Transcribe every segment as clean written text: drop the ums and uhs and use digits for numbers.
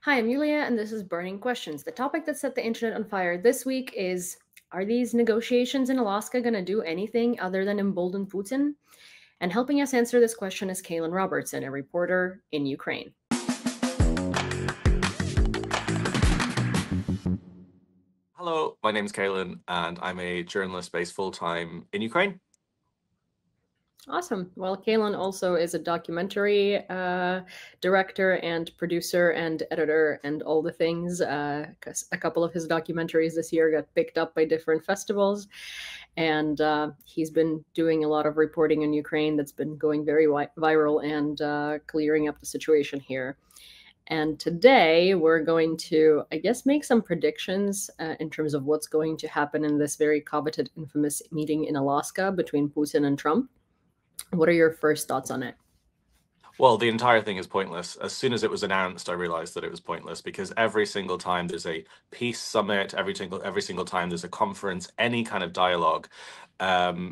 Hi, I'm Yulia, and this is Burning Questions. The topic that set the internet on fire this week is: are these negotiations in Alaska going to do anything other than embolden Putin? And helping us answer this question is Caolan Robertson, a reporter in Ukraine. Hello, my name's Caolan, and I'm a journalist based full-time in Ukraine. Awesome. Well, Caolan also is a documentary director and producer and editor and all the things. 'Cause a couple of his documentaries this year got picked up by different festivals. And he's been doing a lot of reporting in Ukraine that's been going very viral and clearing up the situation here. And today we're going to, I guess, make some predictions in terms of what's going to happen in this very coveted, infamous meeting in Alaska between Putin and Trump. What are your first thoughts on it? Well, the entire thing is pointless. As soon as it was announced, I realized that it was pointless because every single time there's a peace summit, every single time there's a conference, any kind of dialogue,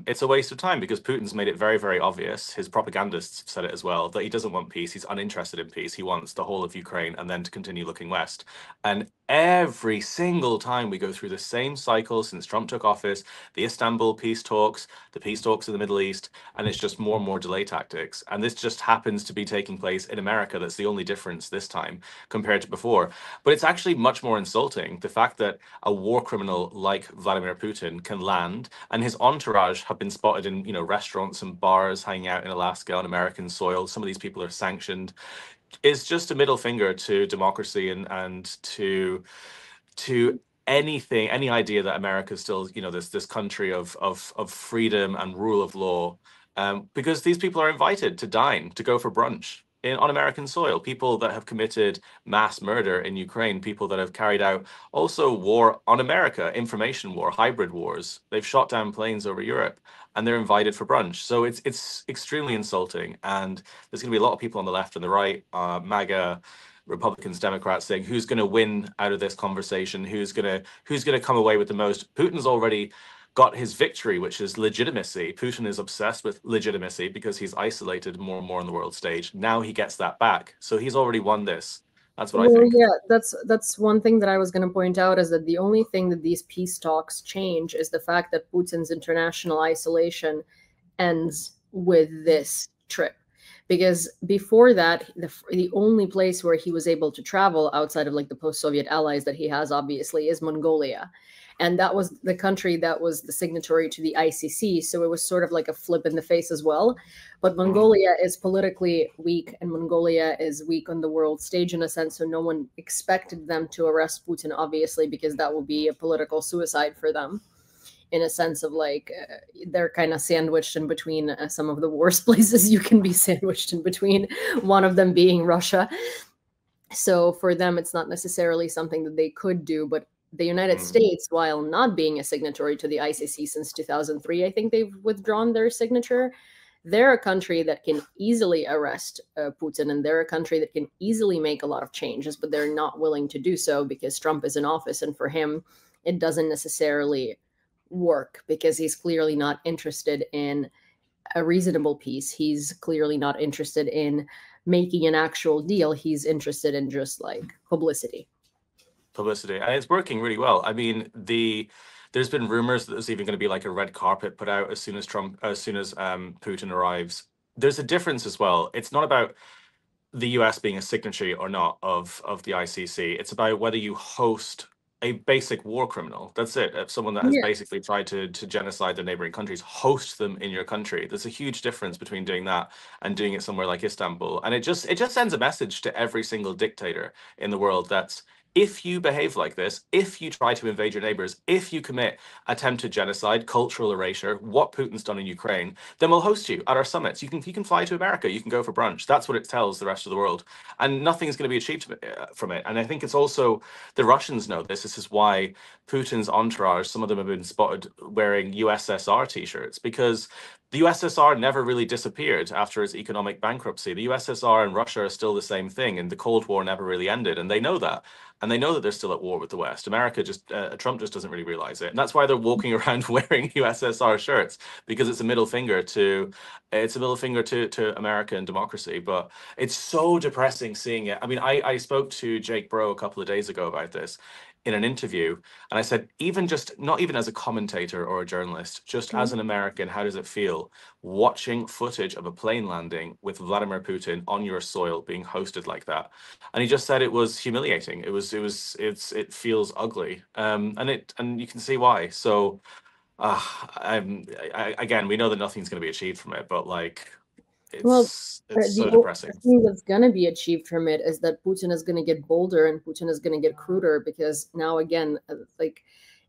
it's a waste of time because Putin's made it very, very obvious. His propagandists have said it as well that he doesn't want peace. He's uninterested in peace. He wants the whole of Ukraine and then to continue looking west. And every single time we go through the same cycle since Trump took office, the Istanbul peace talks, the peace talks in the Middle East, and it's just more and more delay tactics. And this just happens to be taking place in America. That's the only difference this time compared to before. But it's actually much more insulting the fact that a war criminal like Vladimir Putin can land and his entourage have been spotted in, restaurants and bars hanging out in Alaska on American soil. Some of these people are sanctioned. Is just a middle finger to democracy and to anything, any idea that America is still, this country of freedom and rule of law, because these people are invited to dine, to go for brunch on American soil. People that have committed mass murder in Ukraine, people that have carried out also war on America, information war, hybrid wars. They've shot down planes over Europe, and they're invited for brunch. So it's extremely insulting, and there's going to be a lot of people on the left and the right, MAGA. Republicans, Democrats saying who's going to win out of this conversation, who's going to come away with the most. Putin's already got his victory, which is legitimacy. Putin is obsessed with legitimacy because he's isolated more and more on the world stage. Now he gets that back, so he's already won this. That's what I Well, think. yeah, that's one thing that I was going to point out, is that the only thing that these peace talks change is the fact that Putin's international isolation ends with this trip. Because before that, the only place where he was able to travel outside of like the post-Soviet allies that he has, obviously, is Mongolia. And that was the country that was the signatory to the ICC. So it was sort of like a flip in the face as well. But Mongolia is politically weak, and Mongolia is weak on the world stage in a sense. So no one expected them to arrest Putin, obviously, because that would be a political suicide for them, in a sense of like they're kind of sandwiched in between some of the worst places you can be sandwiched in between, one of them being Russia. So for them, it's not necessarily something that they could do. But the United States, while not being a signatory to the ICC since 2003, I think they've withdrawn their signature. They're a country that can easily arrest Putin, and they're a country that can easily make a lot of changes, but they're not willing to do so because Trump is in office. And for him, it doesn't necessarily work because he's clearly not interested in a reasonable peace. He's clearly not interested in making an actual deal. He's interested in just like publicity. Publicity, and it's working really well. I mean, there's been rumors that there's even going to be like a red carpet put out as soon as Putin arrives. There's a difference as well. It's not about the US being a signatory or not of the ICC. It's about whether you host a basic war criminal. That's it. If someone that has Yeah. basically tried to genocide the neighboring countries, host them in your country. There's a huge difference between doing that and doing it somewhere like Istanbul. And it just sends a message to every single dictator in the world that's, if you behave like this, if you try to invade your neighbors, if you commit attempted genocide, cultural erasure, what Putin's done in Ukraine, then we'll host you at our summits. You can fly to America. You can go for brunch. That's what it tells the rest of the world, and nothing's going to be achieved from it. And I think it's also the Russians know this. This is why Putin's entourage, some of them have been spotted wearing USSR t-shirts, because the USSR never really disappeared after its economic bankruptcy. The USSR and Russia are still the same thing, and the Cold War never really ended, and they know that. And they know that they're still at war with the West. America just, Trump just doesn't really realize it. And that's why they're walking around wearing USSR shirts, because it's a middle finger to, to America and democracy. But it's so depressing seeing it. I mean, I spoke to Jake Bro a couple of days ago about this in an interview, and I said, even just, not even as a commentator or a journalist, just as an American, how does it feel watching footage of a plane landing with Vladimir Putin on your soil being hosted like that? And he just said it was humiliating. It feels ugly, and you can see why. So, again, we know that nothing's going to be achieved from it, but like, Well, it's the so only depressing. thing that's going to be achieved from it is that Putin is going to get bolder and Putin is going to get cruder, because now again, like,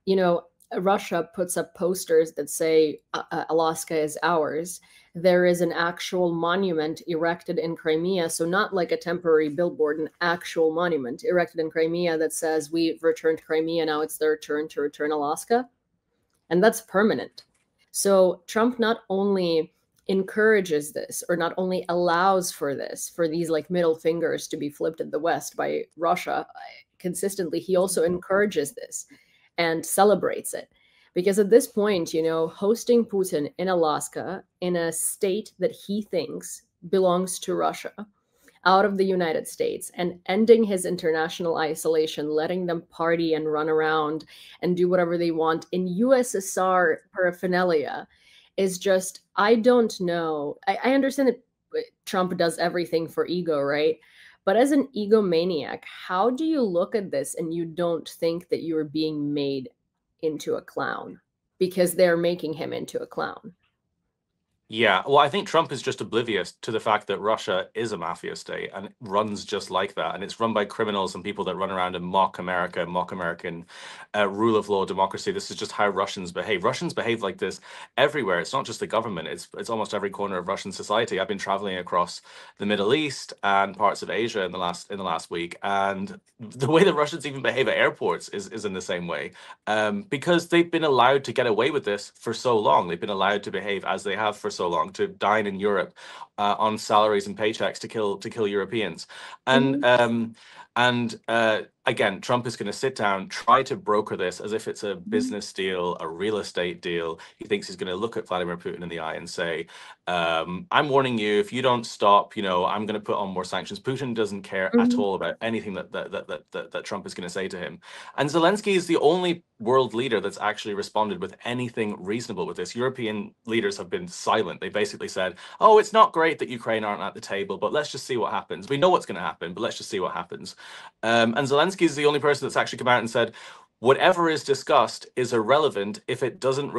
you know, Russia puts up posters that say Alaska is ours. There is an actual monument erected in Crimea, so not like a temporary billboard, an actual monument erected in Crimea that says we've returned Crimea, now it's their turn to return Alaska. And that's permanent. So Trump not only encourages this, or not only allows for this, for these like middle fingers to be flipped at the West by Russia consistently, he also encourages this and celebrates it. Because at this point, you know, hosting Putin in Alaska, in a state that he thinks belongs to Russia, out of the United States, and ending his international isolation, letting them party and run around and do whatever they want in USSR paraphernalia, is just, I don't know. I understand that Trump does everything for ego, right? But as an egomaniac, how do you look at this and you don't think that you're being made into a clown? Because they're making him into a clown. Yeah, well, I think Trump is just oblivious to the fact that Russia is a mafia state and it runs just like that. And it's run by criminals and people that run around and mock America, mock American rule of law, democracy. This is just how Russians behave. Russians behave like this everywhere. It's not just the government. It's almost every corner of Russian society. I've been traveling across the Middle East and parts of Asia in the last week, and the way that Russians even behave at airports is in the same way, because they've been allowed to get away with this for so long. They've been allowed to behave as they have for so long, to dine in Europe on salaries and paychecks to kill Europeans, and again, Trump is going to sit down, try to broker this as if it's a business deal, a real estate deal. He thinks he's going to look at Vladimir Putin in the eye and say, I'm warning you, if you don't stop, you know, I'm going to put on more sanctions. Putin doesn't care at all about anything that Trump is going to say to him. And Zelensky is the only world leader that's actually responded with anything reasonable with this. European leaders have been silent. They basically said, oh, it's not great that Ukraine aren't at the table, but let's just see what happens. We know what's going to happen, but let's just see what happens. And Zelensky is the only person that's actually come out and said, whatever is discussed is irrelevant if it doesn't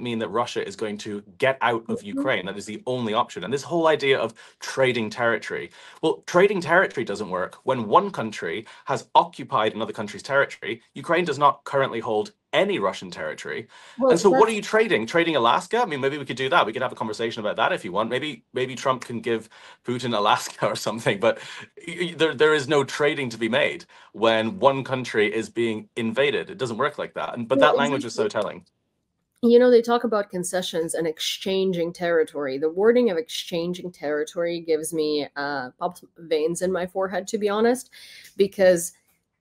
mean that Russia is going to get out of Ukraine. That is the only option. And this whole idea of trading territory, well, trading territory doesn't work when one country has occupied another country's territory. Ukraine does not currently hold any Russian territory. Well, and so what are you trading? Trading Alaska? I mean, maybe we could do that. We could have a conversation about that if you want. Maybe Trump can give Putin Alaska or something, but there is no trading to be made when one country is being invaded. It doesn't work like that. But that language is so telling. You know, they talk about concessions and exchanging territory. The wording of exchanging territory gives me popped veins in my forehead, to be honest, because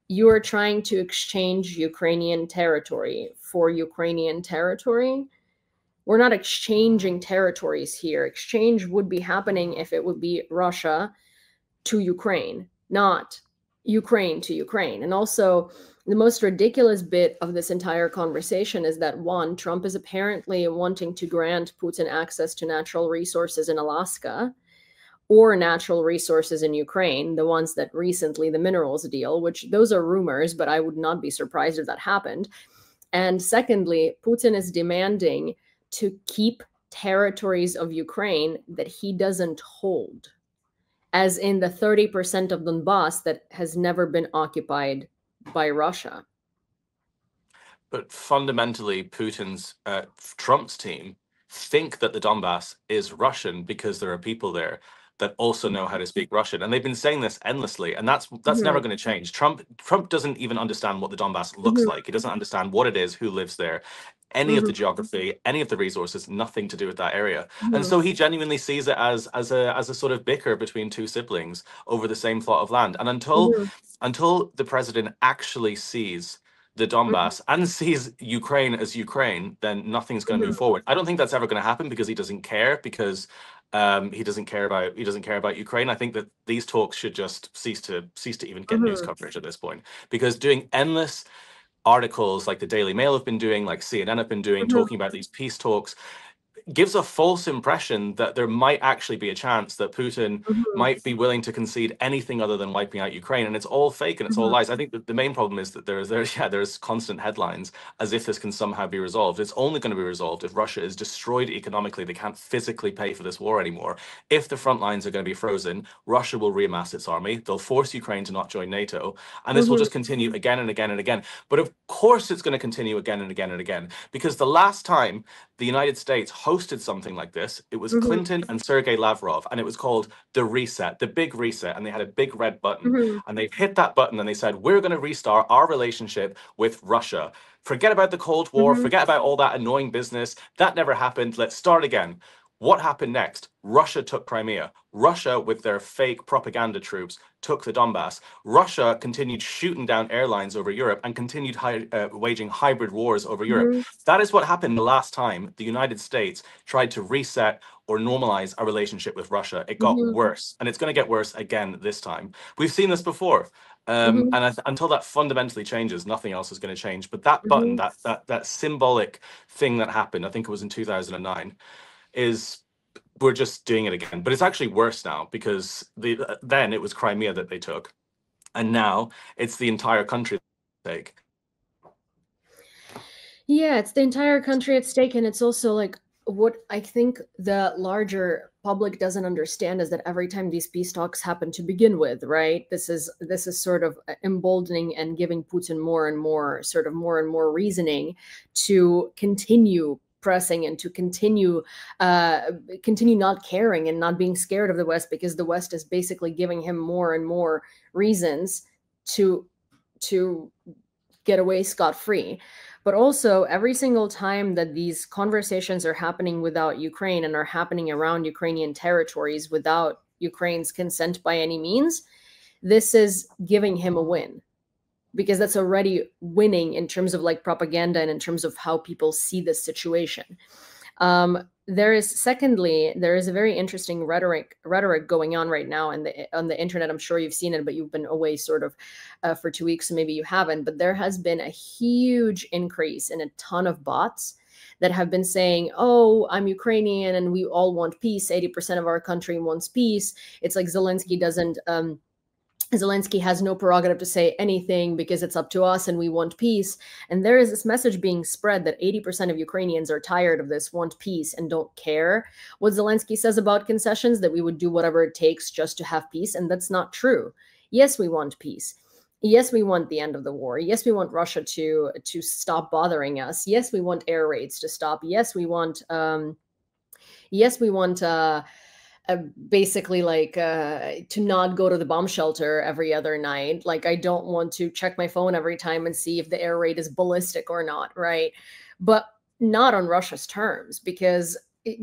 you are trying to exchange Ukrainian territory for Ukrainian territory. We're not exchanging territories here. Exchange would be happening if it would be Russia to Ukraine, not Ukraine to Ukraine. And also, the most ridiculous bit of this entire conversation is that, one, Trump is apparently wanting to grant Putin access to natural resources in Alaska, or natural resources in Ukraine, the ones that recently, the minerals deal, which those are rumors, but I would not be surprised if that happened. And secondly, Putin is demanding to keep territories of Ukraine that he doesn't hold, as in the 30% of Donbass that has never been occupied by Russia. But fundamentally, Trump's team think that the Donbass is Russian because there are people there that also know how to speak Russian, and they've been saying this endlessly, and that's never going to change. Trump doesn't even understand what the Donbass looks like. He doesn't understand what it is, who lives there. any of the geography, any of the resources, nothing to do with that area. And so he genuinely sees it as a sort of bicker between two siblings over the same plot of land. And until the president actually sees the Donbass and sees Ukraine as Ukraine, then nothing's going to move forward. I don't think that's ever going to happen because he doesn't care, because he doesn't care about Ukraine. I think that these talks should just cease to even get news coverage at this point, because doing endless articles like the Daily Mail have been doing, like CNN have been doing, talking about these peace talks, gives a false impression that there might actually be a chance that Putin might be willing to concede anything other than wiping out Ukraine, and it's all fake and it's all lies. I think that the main problem is that there's constant headlines as if this can somehow be resolved. It's only going to be resolved if Russia is destroyed economically. They can't physically pay for this war anymore. If the front lines are going to be frozen, Russia will reamass its army. They'll force Ukraine to not join NATO, and this will just continue again and again and again. But of course it's going to continue again and again and again, because the last time the United States hosted something like this, it was Clinton and Sergei Lavrov, and it was called the reset, the big reset, and they had a big red button, and they hit that button and they said, we're going to restart our relationship with Russia. Forget about the Cold War, forget about all that annoying business. That never happened. Let's start again. What happened next? Russia took Crimea. Russia, with their fake propaganda troops, took the Donbass. Russia continued shooting down airlines over Europe and continued waging hybrid wars over Europe. That is what happened the last time the United States tried to reset or normalize a relationship with Russia. It got worse, and it's going to get worse again this time. We've seen this before. And until that fundamentally changes, nothing else is going to change. But that button, that symbolic thing that happened, I think it was in 2009, is we're just doing it again. But it's actually worse now, because then it was Crimea that they took, and now it's the entire country at stake. Yeah, it's the entire country at stake, and it's also like, what I think the larger public doesn't understand is that every time these peace talks happen to begin with, right, this is sort of emboldening and giving Putin more and more reasoning to continue pressing and to continue not caring and not being scared of the West, because the West is basically giving him more and more reasons to get away scot-free. But also, every single time that these conversations are happening without Ukraine and are happening around Ukrainian territories without Ukraine's consent by any means, this is giving him a win, because that's already winning in terms of like propaganda and in terms of how people see this situation. There is a very interesting rhetoric going on right now on the internet. I'm sure you've seen it, but you've been away sort of for 2 weeks, so maybe you haven't. But there has been a huge increase in a ton of bots that have been saying, oh, I'm Ukrainian and we all want peace. 80% of our country wants peace. It's like Zelensky has no prerogative to say anything because it's up to us and we want peace. And there is this message being spread that 80% of Ukrainians are tired of this, want peace, and don't care what Zelensky says about concessions, that we would do whatever it takes just to have peace. And that's not true. Yes, we want peace. Yes, we want the end of the war. Yes, we want Russia to stop bothering us. Yes, we want air raids to stop. Yes, we want basically like to not go to the bomb shelter every other night. Like, I don't want to check my phone every time and see if the air raid is ballistic or not, right? But not on Russia's terms, because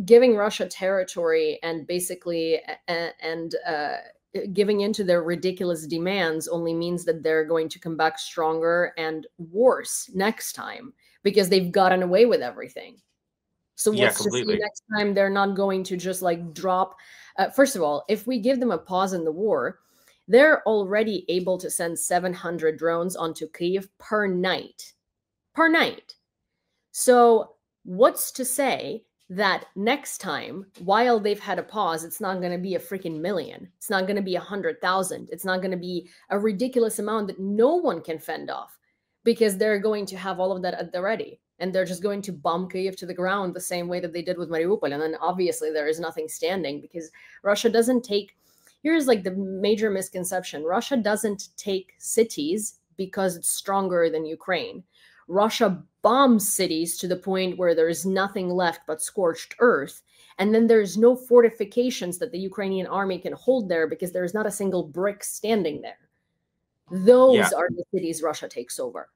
giving Russia territory and basically giving into their ridiculous demands only means that they're going to come back stronger and worse next time, because they've gotten away with everything. So what's to see next time they're not going to just like drop. First of all, if we give them a pause in the war, they're already able to send 700 drones onto Kyiv per night. Per night. So what's to say that next time, while they've had a pause, it's not going to be a freaking million. It's not going to be 100,000. It's not going to be a ridiculous amount that no one can fend off, because they're going to have all of that at the ready. And they're just going to bomb Kyiv to the ground the same way that they did with Mariupol. And then obviously there is nothing standing, because Russia doesn't take, here's like the major misconception. Russia doesn't take cities because it's stronger than Ukraine. Russia bombs cities to the point where there is nothing left but scorched earth. And then there's no fortifications that the Ukrainian army can hold there, because there's not a single brick standing there. Those are the cities Russia takes over.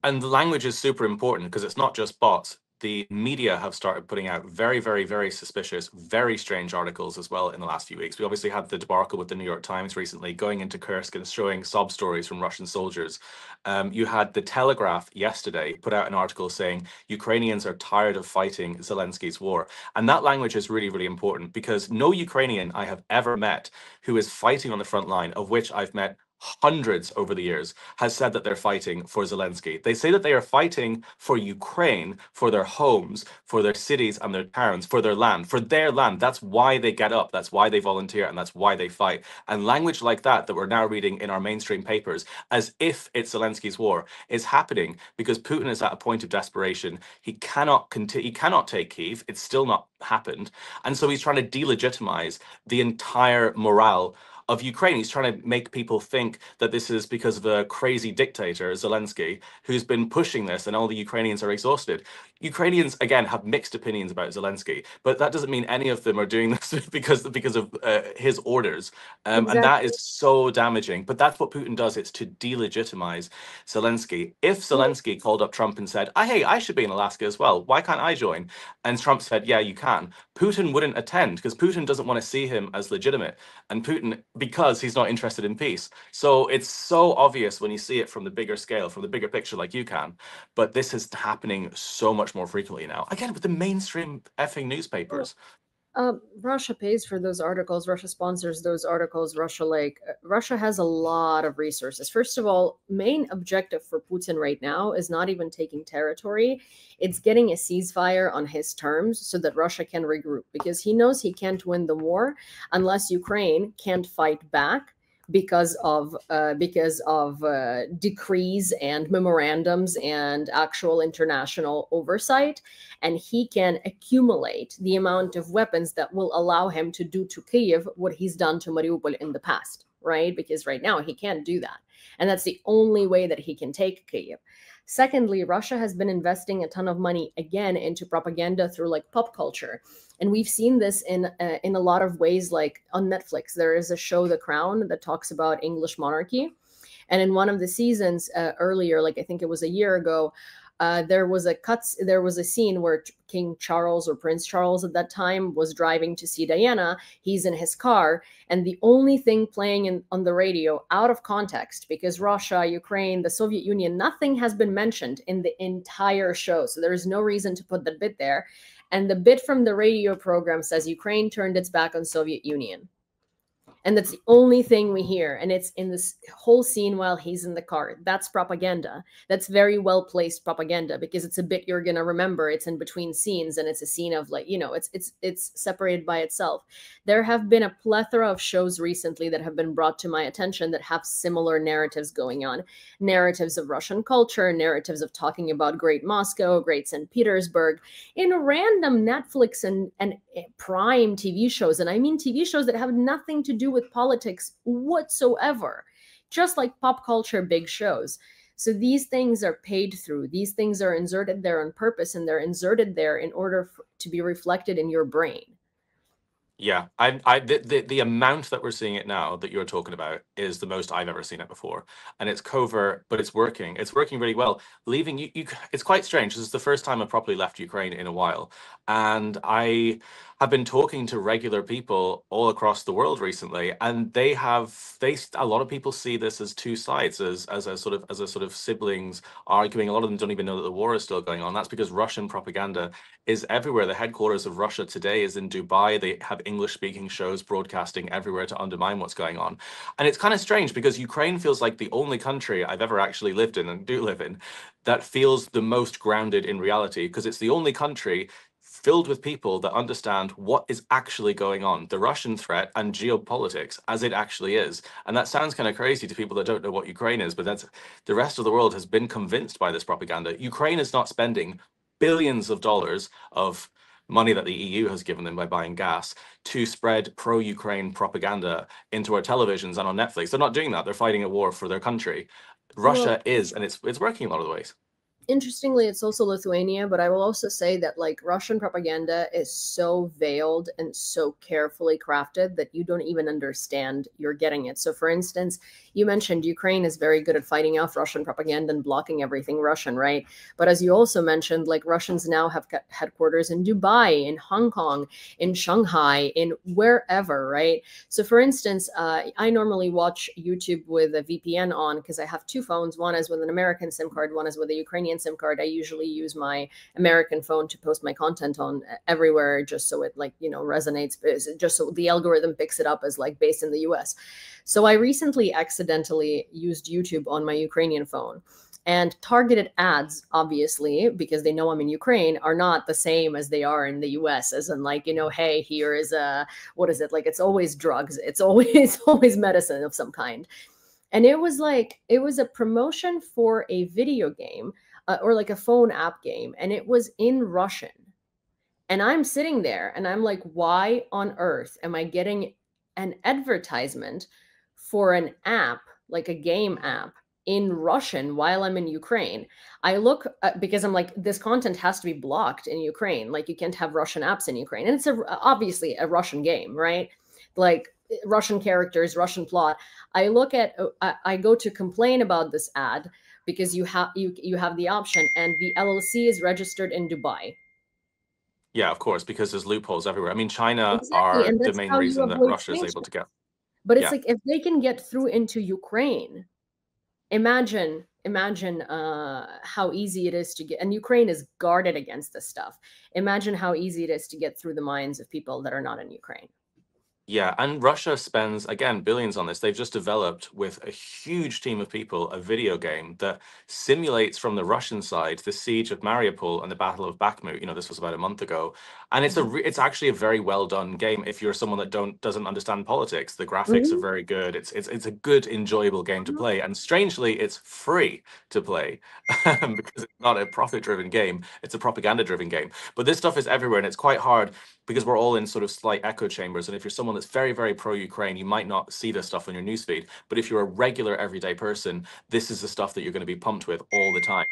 And the language is super important because it's not just bots. The media have started putting out very, very, very suspicious, very strange articles as well in the last few weeks. We obviously had the debacle with the New York Times recently, going into Kursk and showing sob stories from Russian soldiers. You had the Telegraph yesterday put out an article saying Ukrainians are tired of fighting Zelensky's war. And that language is really, really important because no Ukrainian I have ever met who is fighting on the front line, of which I've met hundreds over the years, has said that they're fighting for Zelensky. They say that they are fighting for Ukraine, for their homes, for their cities and their towns, for their land, for their land. That's why they get up. That's why they volunteer. And that's why they fight. And language like that we're now reading in our mainstream papers, as if it's Zelensky's war, is happening because Putin is at a point of desperation. He cannot continue. He cannot take Kyiv. It's still not happened. And so he's trying to delegitimize the entire morale of Ukraine. He's trying to make people think that this is because of a crazy dictator, Zelensky, who's been pushing this, and all the Ukrainians are exhausted. Ukrainians, again, have mixed opinions about Zelensky, but that doesn't mean any of them are doing this because of his orders. And that Exactly. is so damaging. But that's what Putin does. It's to delegitimize Zelensky. If Well, Zelensky called up Trump and said, hey, I should be in Alaska as well. Why can't I join? And Trump said, yeah, you can. Putin wouldn't attend because Putin doesn't want to see him as legitimate. And Putin, because he's not interested in peace. So it's so obvious when you see it from the bigger scale, from the bigger picture, like you can. But this is happening so much more frequently now. Again, with the mainstream effing well, newspapers. Russia pays for those articles. Russia sponsors those articles. Russia has a lot of resources. First of all, main objective for Putin right now is not even taking territory. It's getting a ceasefire on his terms so that Russia can regroup because he knows he can't win the war unless Ukraine can't fight back because of decrees and memorandums and actual international oversight, and he can accumulate the amount of weapons that will allow him to do to Kyiv what he's done to Mariupol in the past, right? Because right now he can't do that, and that's the only way that he can take Kyiv. Secondly, Russia has been investing a ton of money again into propaganda through like pop culture, and we've seen this in a lot of ways. Like on Netflix, there is a show, The Crown, that talks about English monarchy, and in one of the seasons earlier, like I think it was a year ago, there was a scene where King Charles, or Prince Charles at that time, was driving to see Diana. He's in his car, and the only thing playing on the radio, out of context, because Russia, Ukraine, the Soviet Union, nothing has been mentioned in the entire show, so there is no reason to put that bit there. And the bit from the radio program says Ukraine turned its back on Soviet Union. And that's the only thing we hear, and it's in this whole scene while he's in the car. That's propaganda. That's very well placed propaganda because it's a bit you're gonna remember. It's in between scenes, and it's a scene of, like, it's separated by itself. There have been a plethora of shows recently that have been brought to my attention that have similar narratives going on. Narratives of Russian culture, narratives of talking about Great Moscow, Great St. Petersburg, in random Netflix and Prime TV shows. And I mean TV shows that have nothing to do with politics whatsoever, just like pop culture big shows. So these things are paid through. These things are inserted there on purpose, and they're inserted there in order to be reflected in your brain. Yeah, the amount that we're seeing it now that you're talking about is the most I've ever seen it before, and it's covert, but it's working. It's working really well. Leaving you, it's quite strange. This is the first time I've properly left Ukraine in a while, and I have been talking to regular people all across the world recently, and a lot of people see this as two sides, as a sort of siblings arguing. A lot of them don't even know that the war is still going on. That's because Russian propaganda is everywhere. The headquarters of Russia today is in Dubai. They have English speaking shows broadcasting everywhere to undermine what's going on. And it's kind of strange because Ukraine feels like the only country I've ever actually lived in and do live in that feels the most grounded in reality, because it's the only country filled with people that understand what is actually going on, the Russian threat and geopolitics as it actually is. And that sounds kind of crazy to people that don't know what Ukraine is, but that's the rest of the world has been convinced by this propaganda. Ukraine is not spending billions of dollars of money that the EU has given them by buying gas to spread pro-Ukraine propaganda into our televisions and on Netflix. They're not doing that. They're fighting a war for their country. Well, Russia is, and it's working a lot of the ways. Interestingly, it's also Lithuania, but I will also say that like Russian propaganda is so veiled and so carefully crafted that you don't even understand you're getting it. So, for instance, you mentioned Ukraine is very good at fighting off Russian propaganda and blocking everything Russian, right? But as you also mentioned, like Russians now have headquarters in Dubai, in Hong Kong, in Shanghai, in wherever, right? So, for instance, I normally watch YouTube with a VPN on because I have two phones. One is with an American SIM card, one is with a Ukrainian SIM card. I usually use my American phone to post my content on everywhere, just so it like, you know, resonates, just so the algorithm picks it up as like based in the US. So I recently accidentally used YouTube on my Ukrainian phone. And targeted ads, obviously, because they know I'm in Ukraine, are not the same as they are in the US, as in like, you know, hey, here is a, what is it? Like, it's always drugs. It's always, always medicine of some kind. And it was like, it was a promotion for a video game, or like a phone app game. And it was in Russian. And I'm sitting there and I'm like, why on earth am I getting an advertisement for an app, like a game app, in Russian while I'm in Ukraine? I look because I'm like, this content has to be blocked in Ukraine. Like, you can't have Russian apps in Ukraine. And it's obviously a Russian game, right? Like, Russian characters, Russian plot. I look at, I go to complain about this ad because you have the option, and the LLC is registered in Dubai. Yeah, of course, because there's loopholes everywhere. I mean, China Exactly, are and the that's main how you reason that avoid Russia is able sanctions. to get. But it's Yeah. like, if they can get through into Ukraine, imagine how easy it is to get. And Ukraine is guarded against this stuff. Imagine how easy it is to get through the minds of people that are not in Ukraine. Yeah, and Russia spends, again, billions on this. They've just developed with a huge team of people a video game that simulates from the Russian side the siege of Mariupol and the Battle of Bakhmut. You know, this was about a month ago, and it's actually a very well done game if you're someone that doesn't understand politics. The graphics are Mhm. very good. It's a good, enjoyable game to Mhm. play, and strangely, it's free to play because it's not a profit-driven game. It's a propaganda-driven game. But this stuff is everywhere, and it's quite hard because we're all in sort of slight echo chambers. And if you're someone that's very, very pro-Ukraine, you might not see this stuff on your newsfeed. But if you're a regular everyday person, this is the stuff that you're going to be pumped with all the time.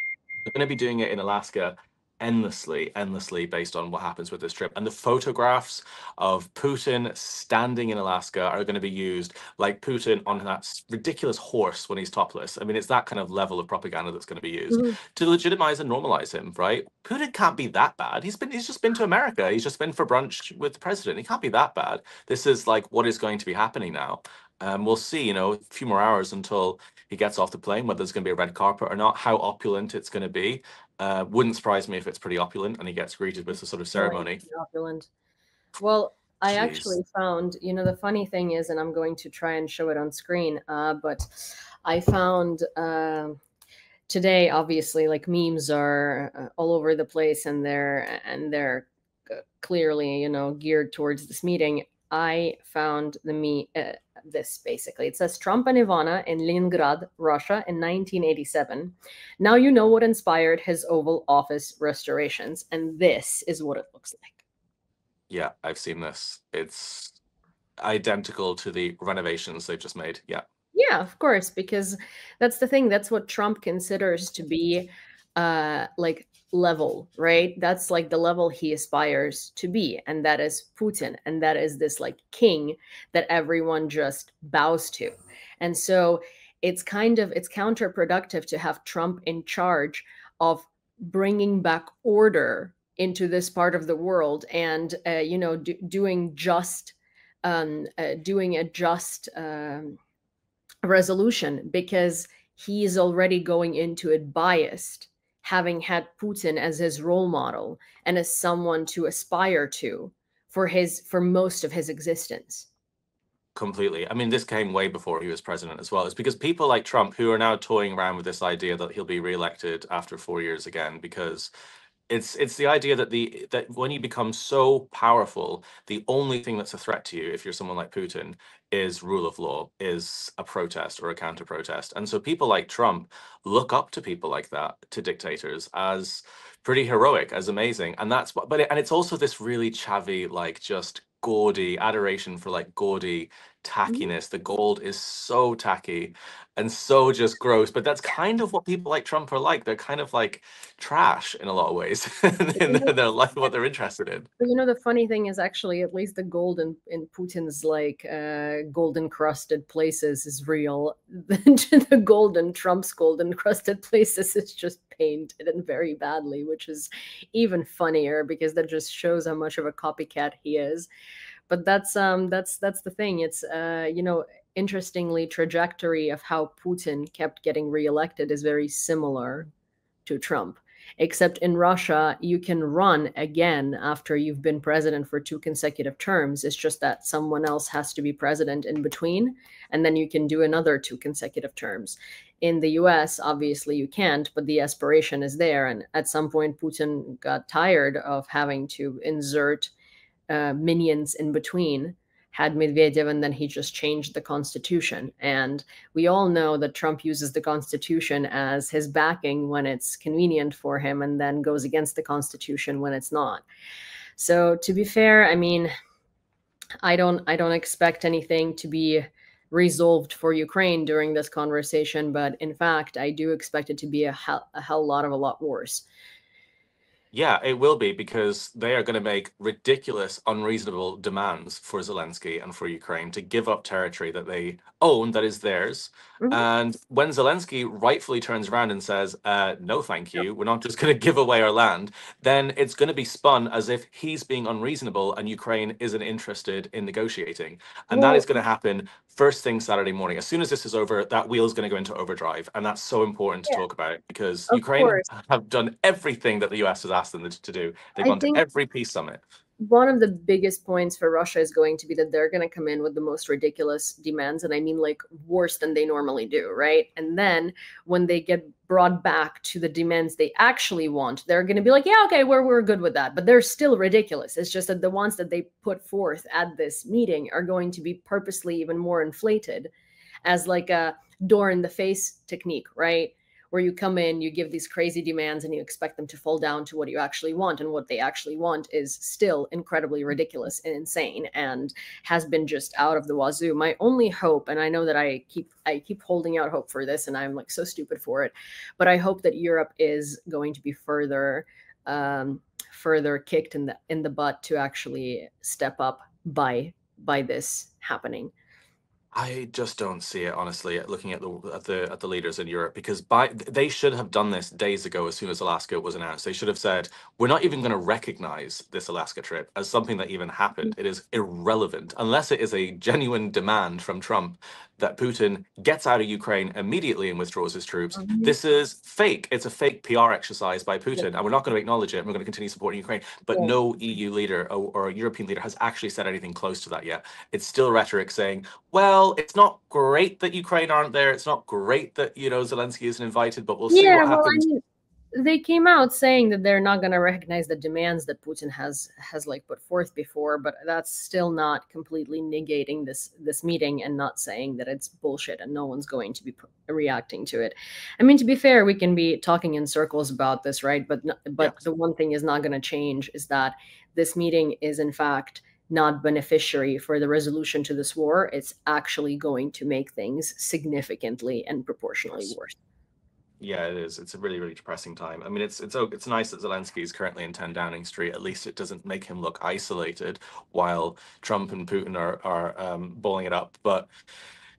They're going to be doing it in Alaska endlessly based on what happens with this trip. And the photographs of Putin standing in Alaska are going to be used like Putin on that ridiculous horse when he's topless. I mean, it's that kind of level of propaganda that's going to be used Mhm. to legitimize and normalize him, right? Putin can't be that bad. He's just been to America. He's just been for brunch with the president. He can't be that bad. This is like what is going to be happening now. We'll see, you know, a few more hours until he gets off the plane, whether there's going to be a red carpet or not, how opulent it's going to be. Wouldn't surprise me if it's pretty opulent and he gets greeted with a sort of Going ceremony. to opulent. Well, I Jeez. actually found, you know, the funny thing is, and I'm going to try and show it on screen, but I found today, obviously, like memes are all over the place, and they're clearly, you know, geared towards this meeting. I found this basically. It says Trump and Ivana in Leningrad, Russia in 1987. Now you know what inspired his Oval Office restorations, and this is what it looks like. Yeah, I've seen this. It's identical to the renovations they've just made. Yeah. Yeah, of course, because that's the thing. That's what Trump considers to be like level, right? That's like the level he aspires to be, and that is Putin, and that is this like king that everyone just bows to. And so it's counterproductive to have Trump in charge of bringing back order into this part of the world, and you know, doing a just resolution, because he is already going into it biased, having had Putin as his role model and as someone to aspire to for most of his existence. Completely. I mean, this came way before he was president as well. It's because people like Trump who are now toying around with this idea that he'll be reelected after 4 years again, because it's the idea that that when you become so powerful, the only thing that's a threat to you, if you're someone like Putin, is rule of law, is a protest or a counter protest. And so people like Trump look up to people like that, to dictators, as pretty heroic, as amazing. And that's what, and it's also this really chavvy, like just gaudy adoration for like gaudy tackiness. The gold is so tacky and so just gross. But that's kind of what people like Trump are like. They're kind of like trash in a lot of ways. And they're like what they're interested in. You know, the funny thing is actually, at least the gold in Putin's like golden crusted places is real. The gold in Trump's golden crusted places is just painted and very badly, which is even funnier because that just shows how much of a copycat he is. But that's the thing. It's you know, interestingly, trajectory of how Putin kept getting reelected is very similar to Trump. Except in Russia, you can run again after you've been president for 2 consecutive terms. It's just that someone else has to be president in between, and then you can do another 2 consecutive terms. In the US, obviously you can't, but the aspiration is there. And at some point, Putin got tired of having to insert minions in between, had Medvedev, and then he just changed the constitution. And we all know that Trump uses the constitution as his backing when it's convenient for him, and then goes against the constitution when it's not. So to be fair, I mean, I don't expect anything to be resolved for Ukraine during this conversation, but in fact, I do expect it to be a hell lot of a lot worse. Yeah, it will be, because they are going to make ridiculous, unreasonable demands for Zelensky and for Ukraine to give up territory that they own, that is theirs. Mhm. And when Zelensky rightfully turns around and says, no, thank you, we're not just going to give away our land, then it's going to be spun as if he's being unreasonable and Ukraine isn't interested in negotiating. And that is going to happen first thing Saturday morning. As soon as this is over, that wheel is going to go into overdrive. And that's so important to talk about, because Of Ukraine course. have done everything that the US has asked them to do. They've I gone to think every peace summit. one of the biggest points for Russia is going to be that they're going to come in with the most ridiculous demands. And I mean, like, worse than they normally do, right? And then when they get brought back to the demands they actually want, they're going to be like, yeah, okay, we're good with that. But they're still ridiculous. It's just that the ones that they put forth at this meeting are going to be purposely even more inflated as like a door in the face technique, right? Where you come in, you give these crazy demands, and you expect them to fall down to what you actually want. And what they actually want is still incredibly ridiculous and insane, and has been just out of the wazoo. My only hope, and I know that I keep holding out hope for this, and I'm like so stupid for it, but I hope that Europe is going to be further kicked in the butt to actually step up by this happening. I just don't see it, honestly, looking at the leaders in Europe, because they should have done this days ago. As soon as Alaska was announced, they should have said, we're not even going to recognize this Alaska trip as something that even happened. It is irrelevant unless it is a genuine demand from Trump that Putin gets out of Ukraine immediately and withdraws his troops. This is fake. It's a fake PR exercise by Putin, and we're not going to acknowledge it. And we're going to continue supporting Ukraine. But no EU leader or European leader has actually said anything close to that yet. It's still rhetoric saying, well, it's not great that Ukraine aren't there. It's not great that, you know, Zelensky isn't invited, but we'll see what happens. I mean, they came out saying that they're not going to recognize the demands that Putin has like put forth before, but that's still not completely negating this meeting and not saying that it's bullshit and no one's going to be reacting to it. I mean, to be fair, we can be talking in circles about this, right? But the one thing is not going to change is that this meeting is in fact not beneficiary for the resolution to this war. It's actually going to make things significantly and proportionally worse. Yeah, it is. It's a really, really depressing time. I mean, it's nice that Zelensky is currently in 10 Downing Street. At least it doesn't make him look isolated while Trump and Putin are balling it up. But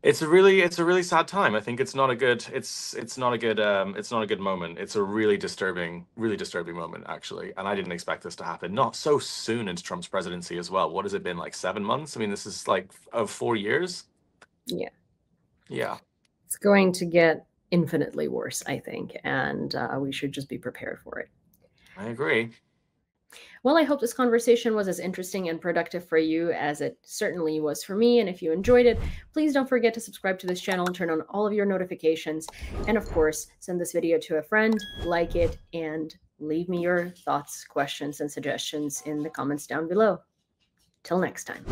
it's a really sad time. I think it's not a good moment. It's a really disturbing moment, actually. And I didn't expect this to happen. Not so soon into Trump's presidency as well. What has it been, like 7 months? I mean, this is like 4 years. Yeah. Yeah. It's going to get infinitely worse, I think, and we should just be prepared for it. I agree. Well, I hope this conversation was as interesting and productive for you as it certainly was for me. And if you enjoyed it, please don't forget to subscribe to this channel and turn on all of your notifications. And of course, send this video to a friend, like it, and leave me your thoughts, questions, and suggestions in the comments down below. Till next time.